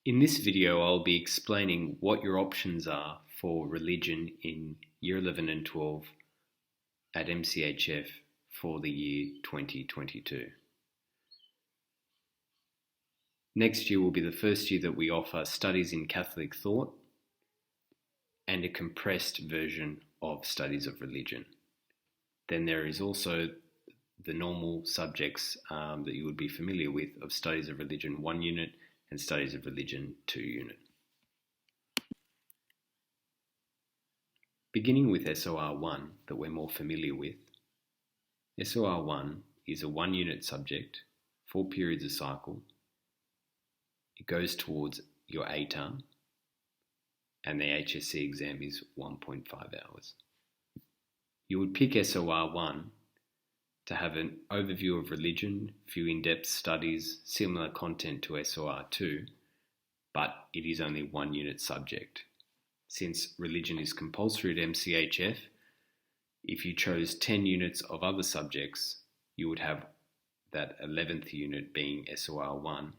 In this video, I'll be explaining what your options are for religion in Year 11 and 12 at MCHF for the year 2022. Next year will be the first year that we offer studies in Catholic thought and a compressed version of studies of religion. Then there is also the normal subjects that you would be familiar with of studies of religion 1 unit and studies of religion 2 unit. Beginning with SOR1 that we're more familiar with, SOR1 is a 1 unit subject, 4 periods a cycle. It goes towards your ATAR and the HSC exam is 1.5 hours. You would pick SOR1 to have an overview of religion, few in-depth studies, similar content to SOR2, but it is only 1 unit subject. Since religion is compulsory at MCHF, if you chose 10 units of other subjects, you would have that 11th unit being SOR1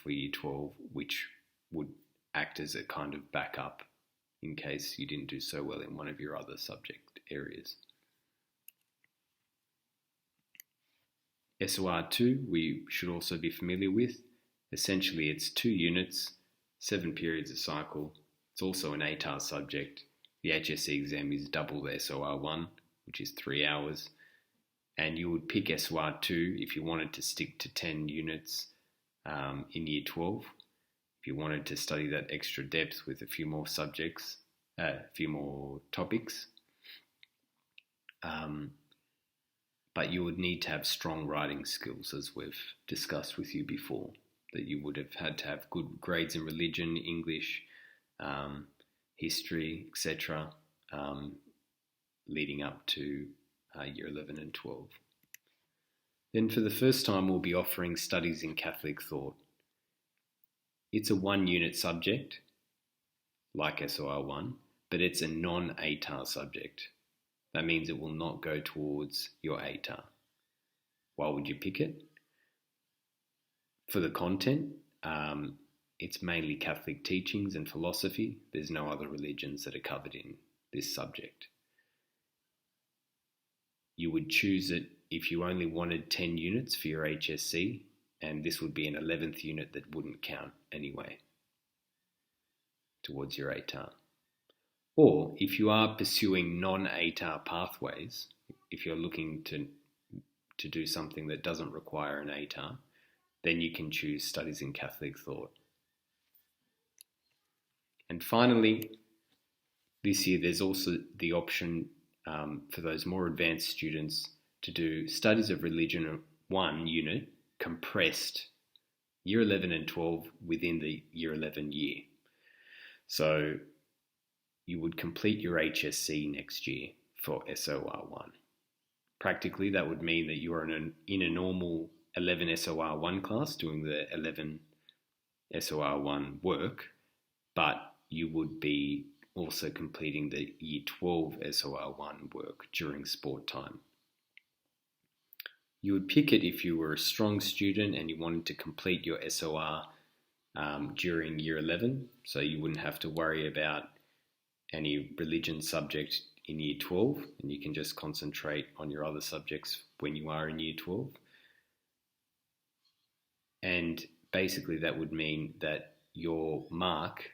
for Year 12, which would act as a kind of backup in case you didn't do so well in one of your other subject areas. SOR2 we should also be familiar with. Essentially it's 2 units, 7 periods a cycle. It's also an ATAR subject. The HSC exam is double the SOR1, which is 3 hours. And you would pick SOR2 if you wanted to stick to 10 units in Year 12. If you wanted to study that extra depth with a few more subjects, a few more topics. But you would need to have strong writing skills, as we've discussed with you before, that you would have had to have good grades in religion, English, history, etc., leading up to Year 11 and 12. Then for the first time, we'll be offering studies in Catholic thought. It's a 1 unit subject, like SOR1, but it's a non-ATAR subject. That means it will not go towards your ATAR. Why would you pick it? For the content, it's mainly Catholic teachings and philosophy. There's no other religions that are covered in this subject. You would choose it if you only wanted 10 units for your HSC, and this would be an 11th unit that wouldn't count anyway towards your ATAR. Or if you are pursuing non-ATAR pathways, if you're looking to do something that doesn't require an ATAR, then you can choose studies in Catholic thought. And finally, this year there's also the option for those more advanced students to do studies of religion 1 unit compressed Year 11 and 12 within the Year 11 year. So you would complete your HSC next year for SOR1. Practically, that would mean that you are in a normal 11 SOR1 class doing the 11 SOR1 work, but you would be also completing the Year 12 SOR1 work during sport time. You would pick it if you were a strong student and you wanted to complete your SOR during Year 11, so you wouldn't have to worry about any religion subject in Year 12, and you can just concentrate on your other subjects when you are in Year 12. And basically that would mean that your mark,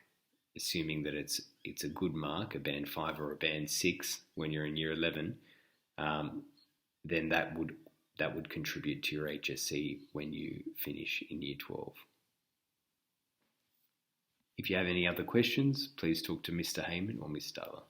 assuming that it's a good mark, a band 5 or a band 6 when you're in Year 11, then that would contribute to your HSC when you finish in Year 12. If you have any other questions, please talk to Mr. Heyman or Ms. Dalla.